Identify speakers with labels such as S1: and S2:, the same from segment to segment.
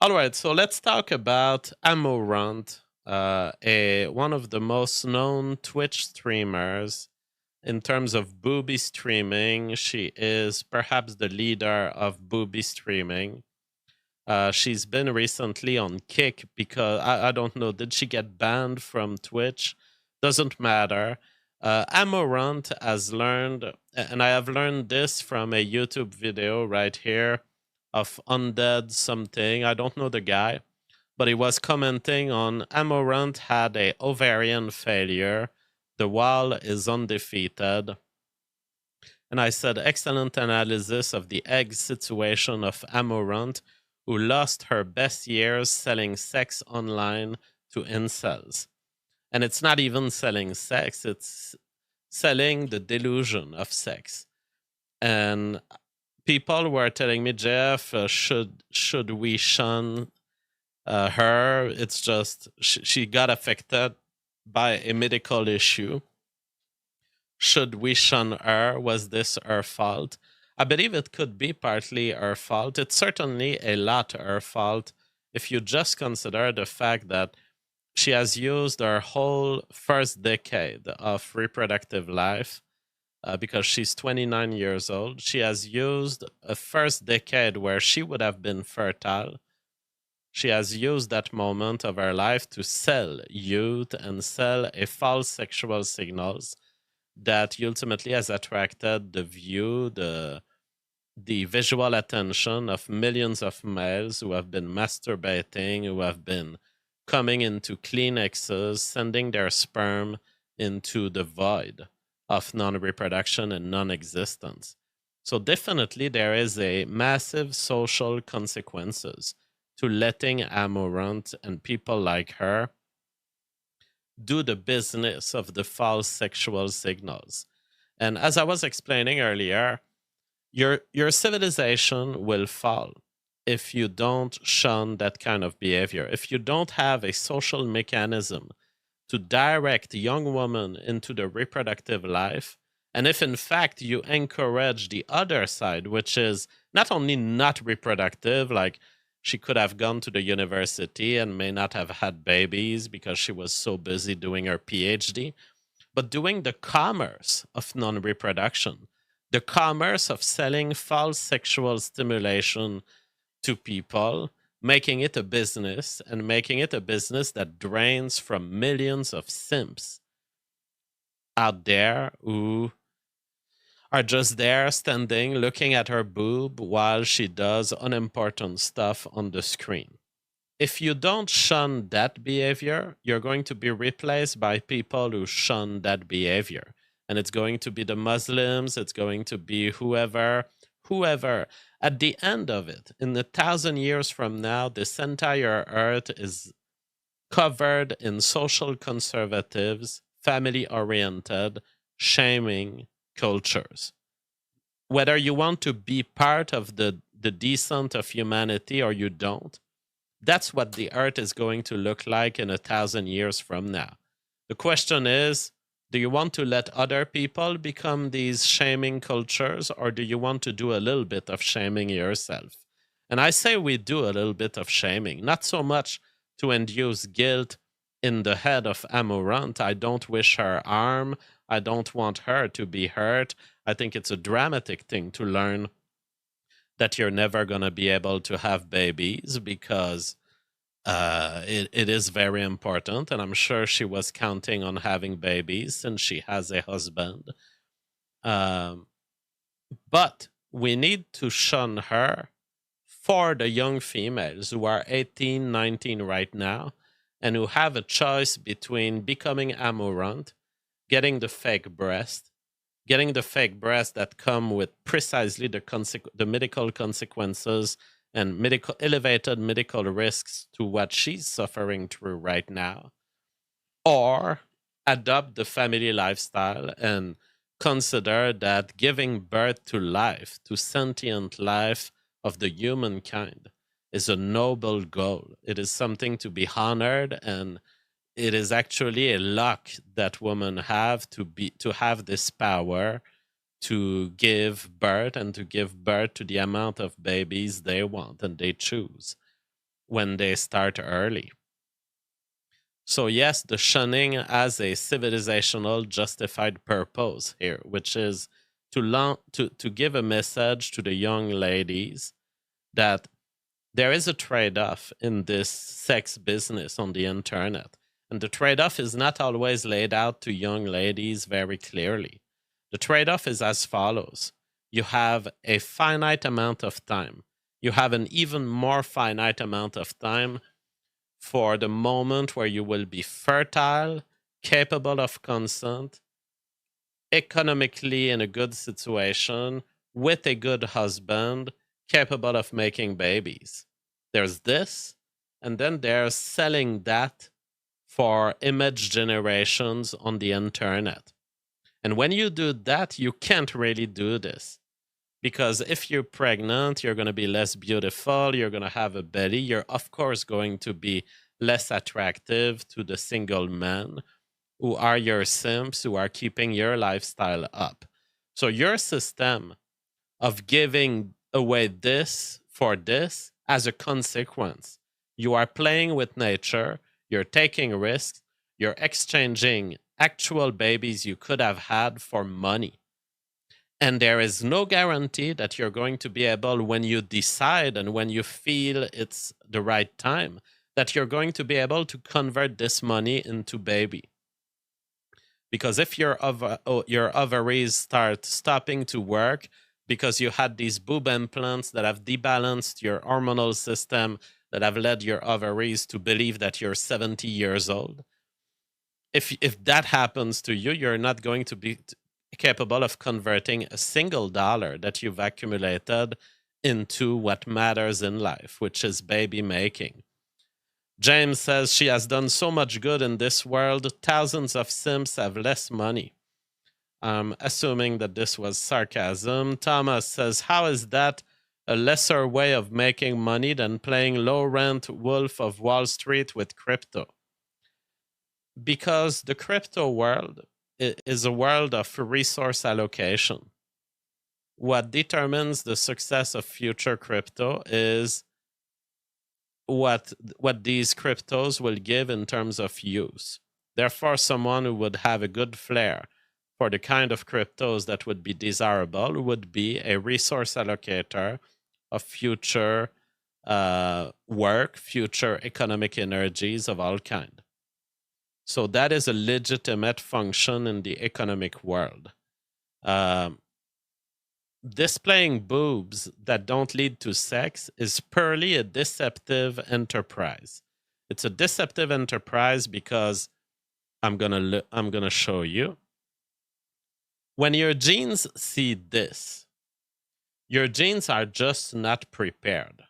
S1: All right, so let's talk about Amouranth, one of the most known Twitch streamers in terms of booby streaming. She is perhaps the leader of booby streaming. She's been recently on Kick because I don't know, did she get banned from Twitch? Doesn't matter. Amouranth has learned, and I have learned this from a YouTube video right here of Undead something. I don't know the guy, but he was commenting on Amouranth had a ovarian failure. The wall is undefeated. And I said, excellent analysis of the egg situation of Amouranth, who lost her best years selling sex online to incels. And it's not even selling sex, it's selling the delusion of sex. And people were telling me, Jeff, should we shun her? It's just she got affected by a medical issue. Should we shun her? Was this her fault? I believe it could be partly her fault. It's certainly a lot her fault if you just consider the fact that she has used her whole first decade of reproductive life because she's 29 years old. She has used a first decade where she would have been fertile. She has used that moment of her life to sell youth and sell a false sexual signals that ultimately has attracted the view, the visual attention of millions of males who have been masturbating, who have been coming into Kleenexes, sending their sperm into the void of non-reproduction and non-existence. So definitely there is a massive social consequences to letting Amouranth and people like her do the business of the false sexual signals. And as I was explaining earlier, your civilization will fall if you don't shun that kind of behavior. If you don't have a social mechanism to direct young women into the reproductive life, and if in fact you encourage the other side, which is not only not reproductive, like she could have gone to the university and may not have had babies because she was so busy doing her PhD, but doing the commerce of non reproduction, the commerce of selling false sexual stimulation to people, making it a business and making it a business that drains from millions of simps out there who are just there standing looking at her boob while she does unimportant stuff on the screen. If you don't shun that behavior, you're going to be replaced by people who shun that behavior. And it's going to be the Muslims, it's going to be whoever. At the end of it, in 1,000 years from now, this entire earth is covered in social conservatives, family oriented, shaming cultures. Whether you want to be part of the descent of humanity or you don't, that's what the earth is going to look like in 1,000 years from now. The question is, do you want to let other people become these shaming cultures, or do you want to do a little bit of shaming yourself? And I say we do a little bit of shaming, not so much to induce guilt in the head of Amouranth. I don't wish her harm. I don't want her to be hurt. I think it's a dramatic thing to learn that you're never going to be able to have babies because it is very important. And I'm sure she was counting on having babies since she has a husband. Um, but we need to shun her for the young females who are 18, 19 right now and who have a choice between becoming Amouranth, getting the fake breast that come with precisely the medical consequences and elevated medical risks to what she's suffering through right now, or adopt the family lifestyle and consider that giving birth to life, to sentient life of the humankind, is a noble goal. It is something to be honored, and it is actually a luck that women have to have this power to give birth and to give birth to the amount of babies they want and they choose. when they start early. So yes, the shunning has a civilizational justified purpose here, which is to give a message to the young ladies that there is a trade-off in this sex business on the internet. And the trade-off is not always laid out to young ladies very clearly. The trade-off is as follows. You have a finite amount of time. You have an even more finite amount of time for the moment where you will be fertile, capable of consent, economically in a good situation, with a good husband, capable of making babies. There's this, and then there's selling that for image generations on the internet. And when you do that, you can't really do this. Because if you're pregnant, you're going to be less beautiful, you're going to have a belly, you're, of course, going to be less attractive to the single men who are your simps, who are keeping your lifestyle up. So your system of giving away this for this as a consequence, you are playing with nature, you're taking risks, you're exchanging actual babies you could have had for money. And there is no guarantee that you're going to be able, when you decide and when you feel it's the right time, that you're going to be able to convert this money into baby. Because if your ovaries start stopping to work because you had these boob implants that have debalanced your hormonal system, that have led your ovaries to believe that you're 70 years old, if that happens to you, you're not going to be capable of converting a single dollar that you've accumulated into what matters in life, which is baby making. James says she has done so much good in this world. Thousands of simps have less money. Assuming that this was sarcasm. Thomas says, how is that a lesser way of making money than playing low rent Wolf of Wall Street with crypto? Because the crypto world is a world of resource allocation. What determines the success of future crypto is what these cryptos will give in terms of use. Therefore, someone who would have a good flair for the kind of cryptos that would be desirable would be a resource allocator of future work, future economic energies of all kind. So that is a legitimate function in the economic world. Displaying boobs that don't lead to sex is purely a deceptive enterprise. It's a deceptive enterprise because I'm gonna show you. When your genes see this, your genes are just not prepared.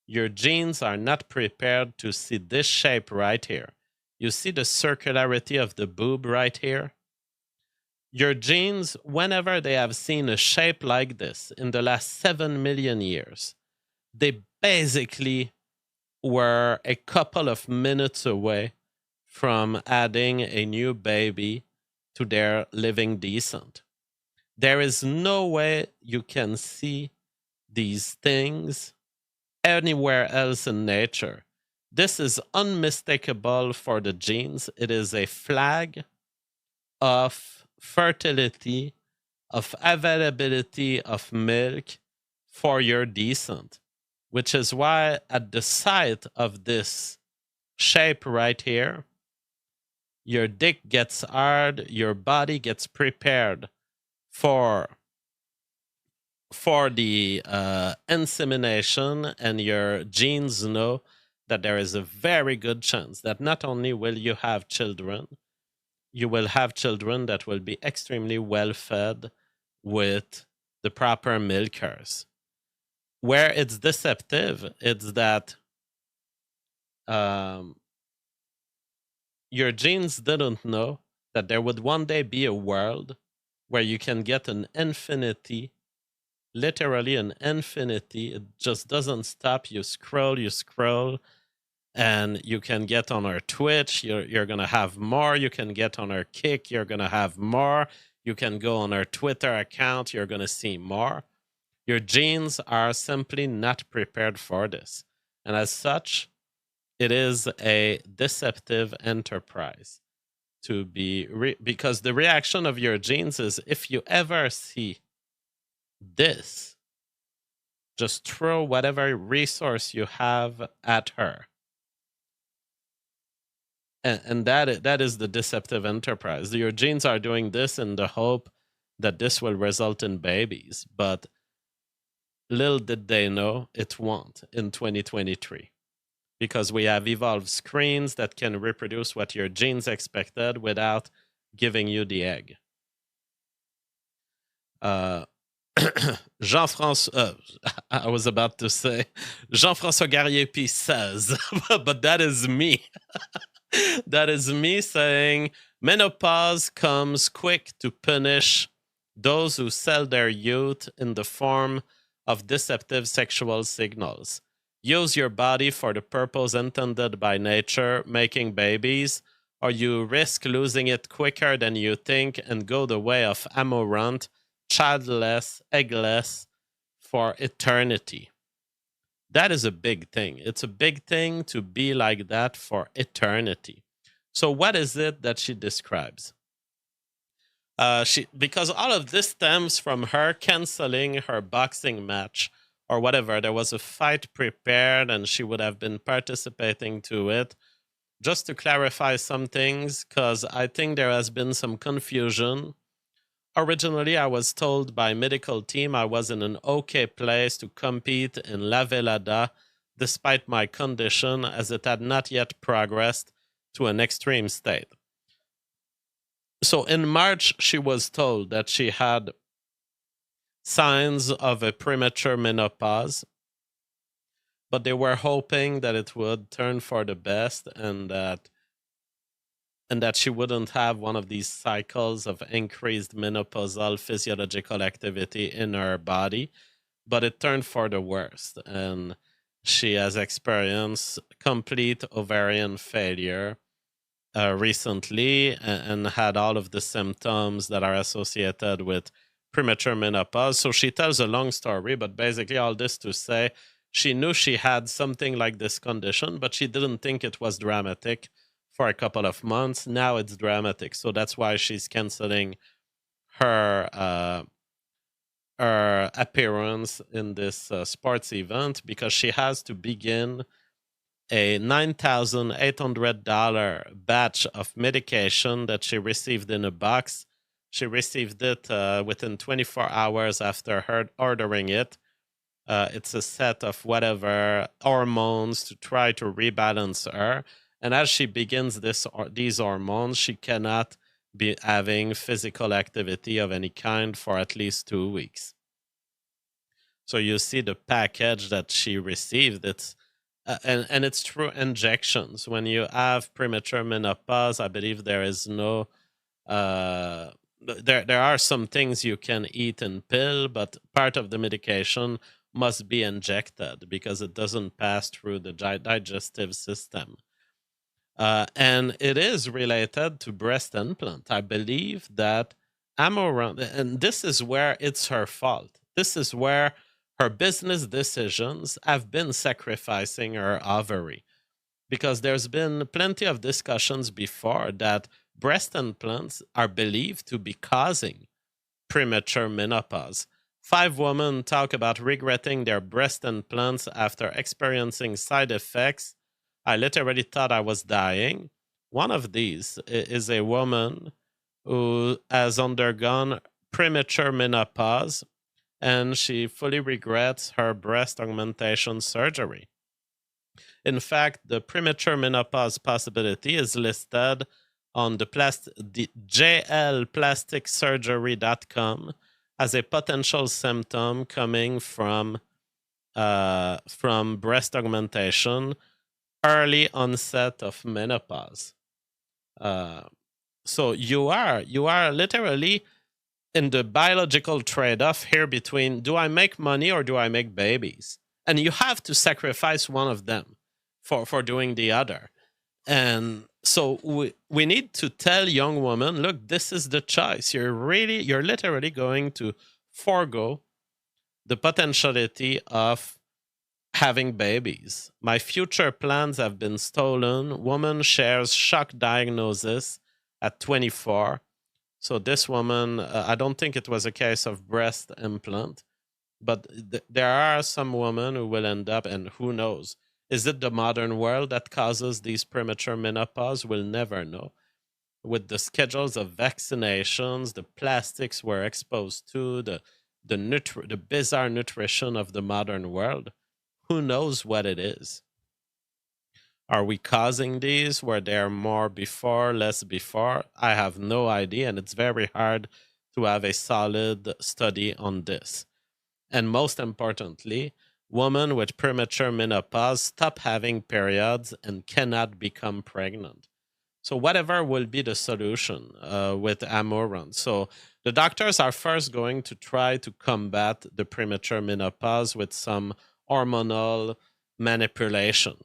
S1: Your genes are not prepared to see this shape right here. You see the circularity of the boob right here? Your genes, whenever they have seen a shape like this in the last 7 million years, they basically were a couple of minutes away from adding a new baby to their living descent. There is no way you can see these things anywhere else in nature. This is unmistakable for the genes. It is a flag of fertility, of availability of milk for your descent, which is why at the site of this shape right here, your dick gets hard, your body gets prepared for the insemination, and your genes know that there is a very good chance that not only will you have children, you will have children that will be extremely well fed with the proper milkers. Where it's deceptive, it's that your genes didn't know that there would one day be a world where you can get an infinity, literally an infinity. It just doesn't stop. You scroll, and you can get on our Twitch. You're going to have more. You can get on our Kick. You're going to have more. You can go on our Twitter account. You're going to see more. Your genes are simply not prepared for this. And as such, it is a deceptive enterprise to be because the reaction of your genes is, if you ever see this, just throw whatever resource you have at her. And that is the deceptive enterprise. Your genes are doing this in the hope that this will result in babies, but little did they know it won't in 2023, because we have evolved screens that can reproduce what your genes expected without giving you the egg. Jean-François, I was about to say Jean-François Gariepi says, but that is me. That is me saying menopause comes quick to punish those who sell their youth in the form of deceptive sexual signals. Use your body for the purpose intended by nature, making babies, or you risk losing it quicker than you think and go the way of Amouranth, childless, eggless, for eternity. That is a big thing. It's a big thing to be like that for eternity. So what is it that she describes? Because all of this stems from her canceling her boxing match or whatever. There was a fight prepared and she would have been participating to it. Just to clarify some things, because I think there has been some confusion. Originally, I was told by medical team I was in an okay place to compete in La Velada despite my condition, as it had not yet progressed to an extreme state. So in March, she was told that she had signs of a premature menopause, but they were hoping that it would turn for the best and that she wouldn't have one of these cycles of increased menopausal physiological activity in her body. But it turned for the worst, and she has experienced complete ovarian failure recently and had all of the symptoms that are associated with premature menopause. So she tells a long story, but basically all this to say she knew she had something like this condition, but she didn't think it was dramatic for a couple of months. Now it's dramatic. So that's why she's canceling her appearance in this sports event, because she has to begin a $9,800 batch of medication that she received in a box. She received it within 24 hours after her ordering it. It's a set of whatever hormones to try to rebalance her. And as she begins these hormones, she cannot be having physical activity of any kind for at least 2 weeks. So you see the package that she received. It's and it's through injections. When you have premature menopause, I believe there is no there are some things you can eat in pill, but part of the medication must be injected because it doesn't pass through the digestive system. And it is related to breast implant. I believe that Amouranth, and this is where it's her fault. This is where her business decisions have been sacrificing her ovary, because there's been plenty of discussions before that breast implants are believed to be causing premature menopause. 5 women talk about regretting their breast implants after experiencing side effects. I literally thought I was dying. One of these is a woman who has undergone premature menopause, and she fully regrets her breast augmentation surgery. In fact, the premature menopause possibility is listed on the jlplasticsurgery.com as a potential symptom coming from breast augmentation, early onset of menopause. So you are literally in the biological trade-off here between, do I make money or do I make babies? And you have to sacrifice one of them for doing the other. And so we need to tell young women, look, this is the choice. You're literally going to forego the potentiality of having babies. My future plans have been stolen. Woman shares shock diagnosis at 24. So this woman, I don't think it was a case of breast implant, but there are some women who will end up, and who knows? Is it the modern world that causes these premature menopause? We'll never know. With the schedules of vaccinations, the plastics we're exposed to, the bizarre nutrition of the modern world, who knows what it is? Are we causing these? Were there more before, less before? I have no idea, and it's very hard to have a solid study on this. And most importantly, women with premature menopause stop having periods and cannot become pregnant. So, whatever will be the solution with Amouranth. So, the doctors are first going to try to combat the premature menopause with some hormonal manipulation.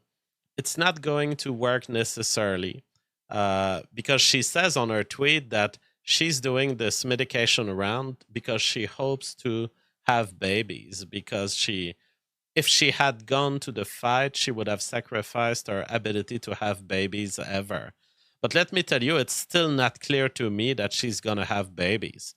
S1: It's not going to work necessarily because she says on her tweet that she's doing this medication around because she hopes to have babies, because if she had gone to the fight, she would have sacrificed her ability to have babies ever. But let me tell you, it's still not clear to me that she's going to have babies,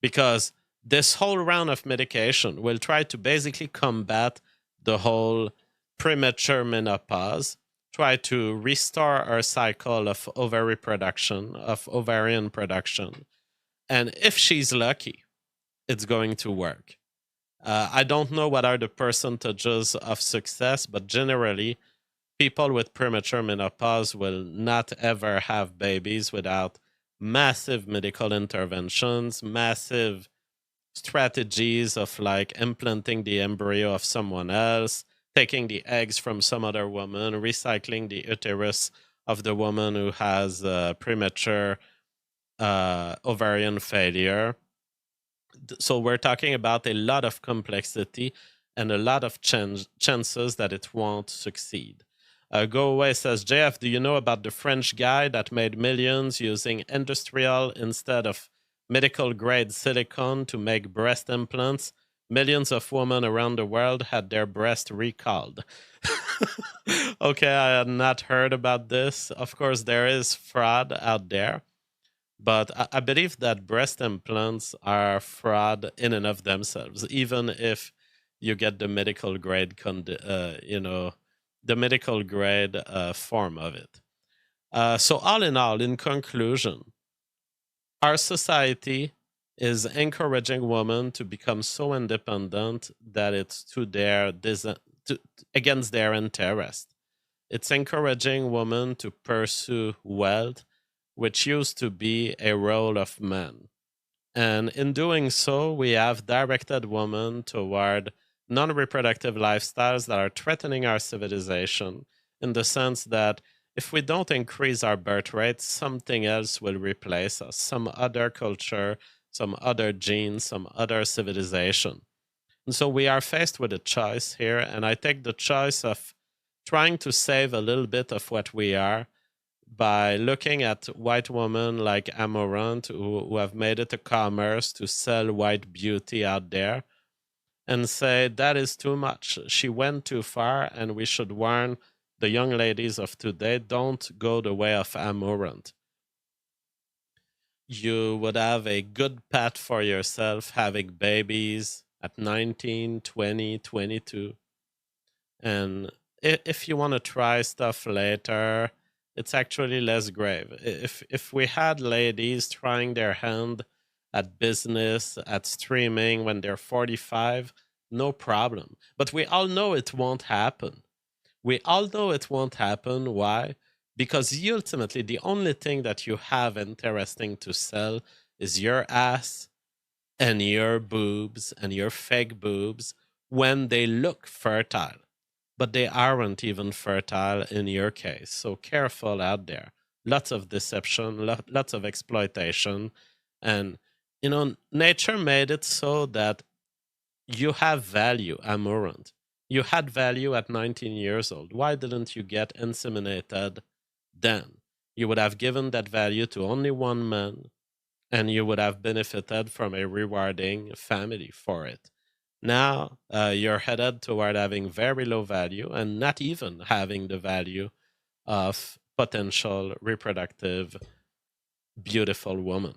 S1: because this whole round of medication will try to basically combat the whole premature menopause, try to restore our cycle of ovarian production. And if she's lucky, it's going to work. I don't know what are the percentages of success, but generally, people with premature menopause will not ever have babies without massive medical interventions, massive strategies of like implanting the embryo of someone else, taking the eggs from some other woman, recycling the uterus of the woman who has premature ovarian failure. So we're talking about a lot of complexity and a lot of chances that it won't succeed. Go Away says, JF, do you know about the French guy that made millions using industrial instead of medical grade silicone to make breast implants? Millions of women around the world had their breast recalled. Okay, I had not heard about this. Of course, there is fraud out there, but I believe that breast implants are fraud in and of themselves, even if you get the medical grade, the medical grade form of it. So, all in all, in conclusion, our society is encouraging women to become so independent that it's against their interest. It's encouraging women to pursue wealth, which used to be a role of men. And in doing so, we have directed women toward non reproductive lifestyles that are threatening our civilization, in the sense that if we don't increase our birth rate, something else will replace us, some other culture, some other gene, some other civilization. And so we are faced with a choice here. And I take the choice of trying to save a little bit of what we are by looking at white women like Amouranth who have made it a commerce to sell white beauty out there, and say that is too much. She went too far, and we should warn the young ladies of today, don't go the way of Amouranth. You would have a good path for yourself having babies at 19, 20, 22. And if you want to try stuff later, it's actually less grave. If we had ladies trying their hand at business, at streaming when they're 45, no problem. But we all know it won't happen. We all know it won't happen. Why? Because ultimately, the only thing that you have interesting to sell is your ass and your boobs and your fake boobs when they look fertile, but they aren't even fertile in your case. So careful out there. Lots of deception, lots of exploitation. And, nature made it so that you have value, Amouranth. You had value at 19 years old. Why didn't you get inseminated then? You would have given that value to only one man, and you would have benefited from a rewarding family for it. Now you're headed toward having very low value and not even having the value of potential reproductive beautiful woman.